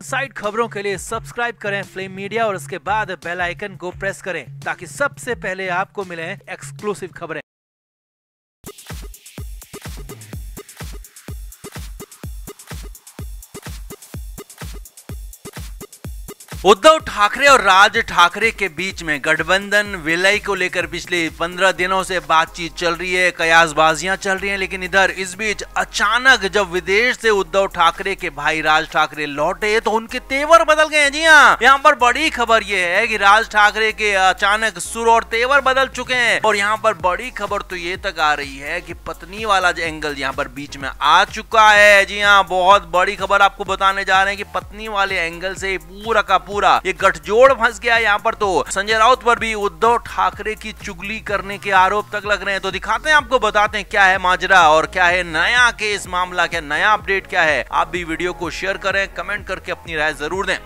Inside खबरों के लिए सब्सक्राइब करें फ्लेम मीडिया और उसके बाद बेल आइकन को प्रेस करें ताकि सबसे पहले आपको मिले एक्सक्लूसिव खबरें। उद्धव ठाकरे और राज ठाकरे के बीच में गठबंधन विलय को लेकर पिछले 15 दिनों से बातचीत चल रही है, कयासबाजियां चल रही हैं। लेकिन इधर इस बीच अचानक जब विदेश से उद्धव ठाकरे के भाई राज ठाकरे लौटे तो उनके तेवर बदल गए। जी हाँ, यहाँ पर बड़ी खबर यह है कि राज ठाकरे के अचानक सुर और तेवर बदल चुके हैं। और यहाँ पर बड़ी खबर तो ये तक आ रही है कि पत्नी वाला जो एंगल यहाँ पर बीच में आ चुका है। जी हाँ, बहुत बड़ी खबर आपको बताने जा रहे हैं कि पत्नी वाले एंगल से पूरा का पूरा ये गठजोड़ फंस गया। यहाँ पर तो संजय राउत पर भी उद्धव ठाकरे की चुगली करने के आरोप तक लग रहे हैं। तो दिखाते हैं, आपको बताते हैं क्या है माजरा और क्या है नया केस मामला, क्या नया अपडेट क्या है। आप भी वीडियो को शेयर करें, कमेंट करके अपनी राय जरूर दें।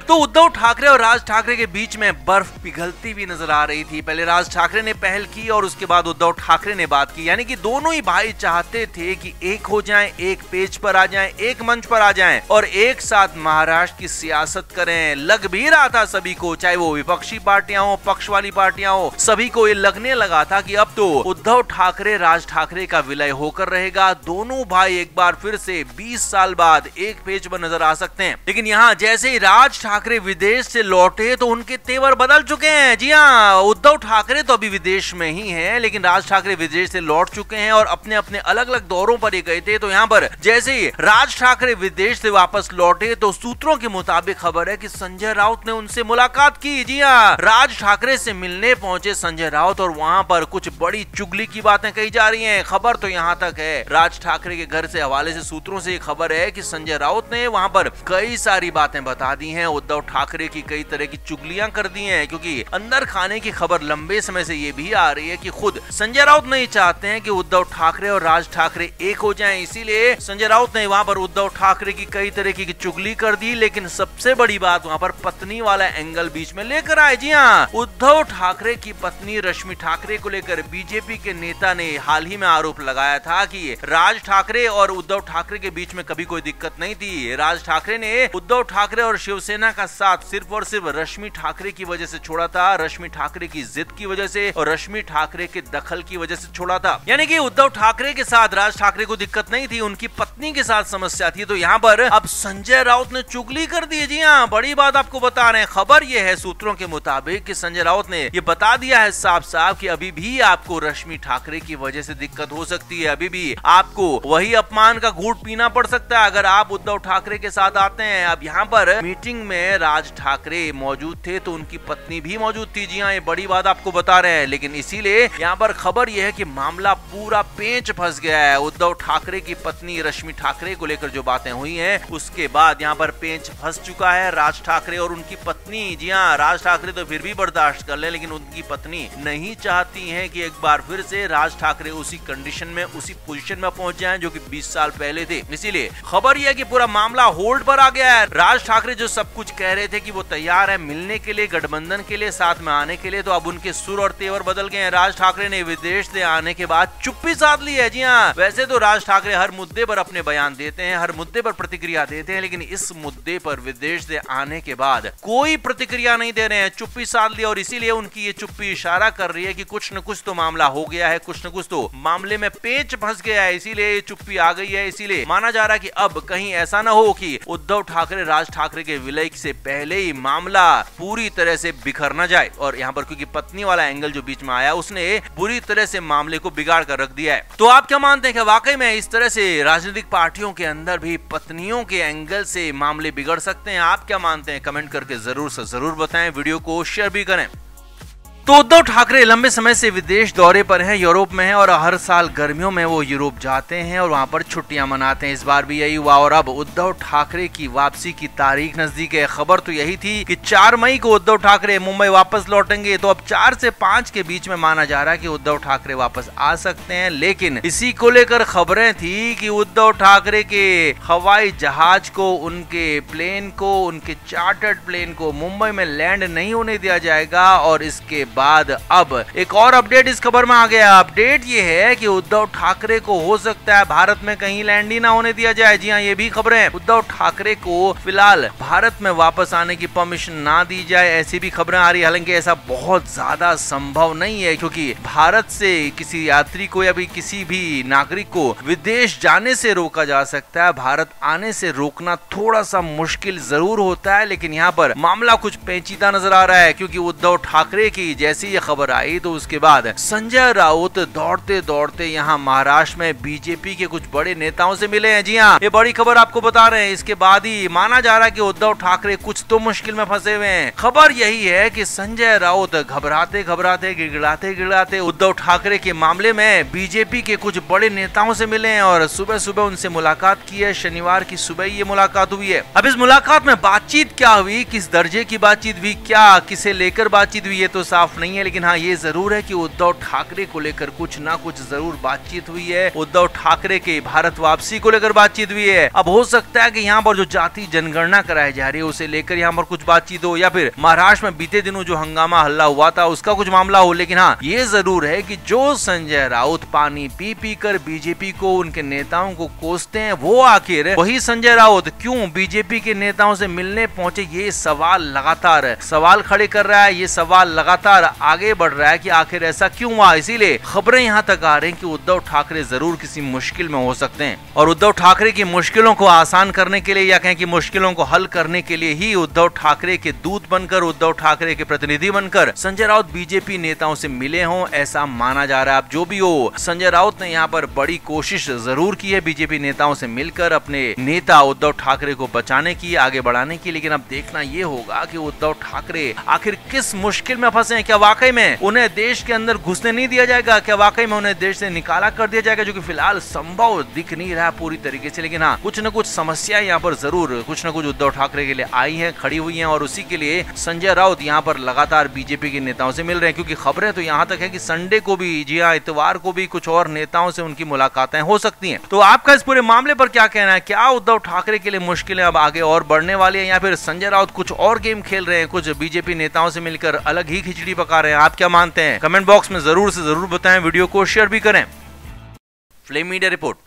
तो उद्धव ठाकरे और राज ठाकरे के बीच में बर्फ पिघलती भी नजर आ रही थी। पहले राज ठाकरे ने पहल की और उसके बाद उद्धव ठाकरे ने बात की। यानी कि दोनों ही भाई चाहते थे कि एक हो जाएं, एक पेज पर आ जाएं, एक मंच पर आ जाएं और एक साथ महाराष्ट्र की सियासत करें। लग भी रहा था सभी को, चाहे वो विपक्षी पार्टियां हो, पक्ष वाली पार्टियां हो, सभी को ये लगने लगा था कि अब तो उद्धव ठाकरे राज ठाकरे का विलय होकर रहेगा। दोनों भाई एक बार फिर से 20 साल बाद एक पेज पर नजर आ सकते हैं। लेकिन यहाँ जैसे ही राज ठाकरे विदेश से लौटे तो उनके तेवर बदल चुके हैं। जी हाँ, उद्धव ठाकरे तो अभी विदेश में ही हैं, लेकिन राज ठाकरे विदेश से लौट चुके हैं और अपने अपने अलग अलग दौरों पर ही गए थे। तो यहाँ पर जैसे ही राज ठाकरे विदेश से वापस लौटे तो सूत्रों के मुताबिक खबर है कि संजय राउत ने उनसे मुलाकात की। जी हाँ, राज ठाकरे से मिलने पहुंचे संजय राउत और वहां पर कुछ बड़ी चुगली की बातें कही जा रही हैं। खबर तो यहाँ तक है, राज ठाकरे के घर से हवाले से सूत्रों से खबर है कि संजय राउत ने वहां पर कई सारी बातें बता दी हैं। उद्धव ठाकरे की कई तरह की चुगलियां कर दी हैं, क्योंकि अंदर खाने की खबर लंबे समय से ये भी आ रही है कि खुद संजय राउत नहीं चाहते हैं कि उद्धव ठाकरे और राज ठाकरे एक हो जाएं। इसीलिए संजय राउत ने वहां पर उद्धव ठाकरे की कई तरह की चुगली कर दी। लेकिन सबसे बड़ी बात वहां पर पत्नी वाला एंगल बीच में लेकर आए। जी हाँ, उद्धव ठाकरे की पत्नी रश्मि ठाकरे को लेकर बीजेपी के नेता ने हाल ही में आरोप लगाया था कि राज ठाकरे और उद्धव ठाकरे के बीच में कभी कोई दिक्कत नहीं थी। राज ठाकरे ने उद्धव ठाकरे और शिवसेना का साथ सिर्फ और सिर्फ रश्मि ठाकरे की वजह से छोड़ा था, रश्मि ठाकरे की जिद की वजह से और रश्मि ठाकरे के दखल की वजह से छोड़ा था। यानी कि उद्धव ठाकरे के साथ राज ठाकरे को दिक्कत नहीं थी, उनकी पत्नी के साथ समस्या थी। तो यहाँ पर अब संजय राउत ने चुगली कर दी। जी हाँ, बड़ी बात आपको बता रहे हैं। खबर यह है सूत्रों के मुताबिक कि संजय राउत ने ये बता दिया है साफ साफ कि अभी भी आपको रश्मि ठाकरे की वजह से दिक्कत हो सकती है, अभी भी आपको वही अपमान का घूंट पीना पड़ सकता है अगर आप उद्धव ठाकरे के साथ आते हैं। अब यहाँ पर मीटिंग में राज ठाकरे मौजूद थे तो उनकी पत्नी भी मौजूद थी। जी हाँ, ये बड़ी बात आपको बता रहे हैं। लेकिन इसीलिए यहाँ पर खबर यह है कि मामला पूरा पेंच फंस गया है। उद्धव ठाकरे की पत्नी रश्मि ठाकरे को लेकर जो बातें हुई हैं उसके बाद यहाँ पर पेंच फंस चुका है। राज ठाकरे और उनकी पत्नी, जी हाँ, राज ठाकरे तो फिर भी बर्दाश्त कर ले, लेकिन उनकी पत्नी नहीं चाहती है कि एक बार फिर से राज ठाकरे उसी कंडीशन में, उसी पोजीशन में पहुंच जाएं जो कि 20 साल पहले थे। इसीलिए खबर यह है कि पूरा मामला होल्ड पर आ गया है। राज ठाकरे जो सब कुछ कह रहे थे कि वो तैयार है मिलने के लिए, गठबंधन के लिए, साथ में आने के लिए, तो अब उनके सुर और तेवर बदल गए हैं। राज ठाकरे ने विदेश से आने के बाद चुप्पी साध ली है। जी हाँ, वैसे तो राज ठाकरे हर मुद्दे पर अपने बयान देते हैं, हर मुद्दे पर प्रतिक्रिया देते हैं, लेकिन इस मुद्दे पर विदेश से आने के बाद कोई प्रतिक्रिया नहीं दे रहे हैं, चुप्पी साध ली। और इसीलिए उनकी ये चुप्पी इशारा कर रही है कि कुछ न कुछ तो मामला हो गया है, कुछ न कुछ तो मामले में पेच फंस गया है, इसीलिए ये चुप्पी आ गई है। इसीलिए माना जा रहा है कि अब कहीं ऐसा न हो कि उद्धव ठाकरे राज ठाकरे के विलय से पहले ही मामला पूरी तरह से बिखर न जाए। और यहाँ पर क्योंकि पत्नी वाला एंगल जो बीच में आया उसने बुरी तरह से मामले को बिगाड़ कर रख दिया है। तो आप क्या मानते हैं कि वाकई में इस तरह से राजनीतिक पार्टियों के अंदर भी पत्नियों के एंगल से मामले बिगड़ सकते हैं? आप क्या मानते हैं? कमेंट करके जरूर से जरूर बताएं, वीडियो को शेयर भी करें। तो उद्धव ठाकरे लंबे समय से विदेश दौरे पर हैं, यूरोप में हैं और हर साल गर्मियों में वो यूरोप जाते हैं और वहां पर छुट्टियां मनाते हैं। इस बार भी यही हुआ और अब उद्धव ठाकरे की वापसी की तारीख नजदीक है। खबर तो यही थी कि 4 मई को उद्धव ठाकरे मुंबई वापस लौटेंगे, तो अब 4 से 5 के बीच में माना जा रहा है कि उद्धव ठाकरे वापस आ सकते हैं। लेकिन इसी को लेकर खबरें थी कि उद्धव ठाकरे के हवाई जहाज को, उनके प्लेन को, उनके चार्टर्ड प्लेन को मुंबई में लैंड नहीं होने दिया जाएगा और इसके बाद अब एक और अपडेट इस खबर में आ गया। अपडेट ये है कि उद्धव ठाकरे को हो सकता है भारत में कहीं लैंड ही ना होने दिया जाए। जी हाँ, ये भी खबरें हैं। उद्धव ठाकरे को फिलहाल भारत में वापस आने की परमिशन ना दी जाए, ऐसी भी खबरें आ रही। हालांकि ऐसा बहुत ज्यादा संभव नहीं है, क्योंकि भारत से किसी यात्री को या भी किसी भी नागरिक को विदेश जाने से रोका जा सकता है, भारत आने से रोकना थोड़ा सा मुश्किल जरूर होता है। लेकिन यहाँ पर मामला कुछ पेचीदा नजर आ रहा है, क्योंकि उद्धव ठाकरे की जैसी ये खबर आई तो उसके बाद संजय राउत दौड़ते दौड़ते यहाँ महाराष्ट्र में बीजेपी के कुछ बड़े नेताओं से मिले हैं। जी हाँ, ये बड़ी खबर आपको बता रहे हैं। इसके बाद ही माना जा रहा है कि उद्धव ठाकरे कुछ तो मुश्किल में फंसे हुए हैं। खबर यही है कि संजय राउत घबराते घबराते गिड़गिड़ाते गिड़गिड़ाते उद्धव ठाकरे के मामले में बीजेपी के कुछ बड़े नेताओं से मिले हैं और सुबह सुबह उनसे मुलाकात की है। शनिवार की सुबह ये मुलाकात हुई है। अब इस मुलाकात में बातचीत क्या हुई, किस दर्जे की बातचीत हुई, क्या किसे लेकर बातचीत हुई, ये तो साफ नहीं है। लेकिन हाँ, ये जरूर है कि उद्धव ठाकरे को लेकर कुछ ना कुछ जरूर बातचीत हुई है। उद्धव ठाकरे के भारत वापसी को लेकर बातचीत हुई है। अब हो सकता है कि यहाँ पर जो जाति जनगणना कराई जा रही है उसे लेकर यहाँ पर कुछ बातचीत हो, या फिर महाराष्ट्र में बीते दिनों जो हंगामा हल्ला हुआ था उसका कुछ मामला हो। लेकिन हाँ, ये जरूर है कि जो संजय राउत पानी पी पी कर बीजेपी को, उनके नेताओं को कोसते हैं, वो आखिर वही संजय राउत क्यों बीजेपी के नेताओं से मिलने पहुंचे, ये सवाल लगातार सवाल खड़े कर रहा है। ये सवाल लगातार आगे बढ़ रहा है कि आखिर ऐसा क्यों हुआ। इसीलिए खबरें यहाँ तक आ रही हैं कि उद्धव ठाकरे जरूर किसी मुश्किल में हो सकते हैं, और उद्धव ठाकरे की मुश्किलों को आसान करने के लिए या कहें कि मुश्किलों को हल करने के लिए ही उद्धव ठाकरे के दूत बनकर, उद्धव ठाकरे के प्रतिनिधि बनकर संजय राउत बीजेपी नेताओं से मिले हों, ऐसा माना जा रहा है। अब जो भी हो, संजय राउत ने यहाँ पर बड़ी कोशिश जरूर की है बीजेपी नेताओं से मिलकर अपने नेता उद्धव ठाकरे को बचाने की, आगे बढ़ाने की। लेकिन अब देखना ये होगा कि उद्धव ठाकरे आखिर किस मुश्किल में फंसे हैं। क्या वाकई में उन्हें देश के अंदर घुसने नहीं दिया जाएगा, क्या वाकई में उन्हें देश से निकाला कर दिया जाएगा, जो कि फिलहाल संभव दिख नहीं रहा पूरी तरीके से। लेकिन हाँ, कुछ न कुछ समस्या यहाँ पर जरूर कुछ न कुछ उद्धव ठाकरे के लिए आई है, खड़ी हुई है, और उसी के लिए संजय राउत यहाँ पर लगातार बीजेपी के नेताओं से मिल रहे हैं। क्योंकि खबरें तो यहाँ तक है कि संडे को भी, जी हाँ, इतवार को भी कुछ और नेताओं से उनकी मुलाकातें हो सकती हैं। तो आपका इस पूरे मामले पर क्या कहना है? क्या उद्धव ठाकरे के लिए मुश्किलें अब आगे और बढ़ने वाली है, या फिर संजय राउत कुछ और गेम खेल रहे हैं, कुछ बीजेपी नेताओं से मिलकर अलग ही खिचड़ी पका रहे हैं? आप क्या मानते हैं? कमेंट बॉक्स में जरूर से जरूर बताएं, वीडियो को शेयर भी करें। Flame media report.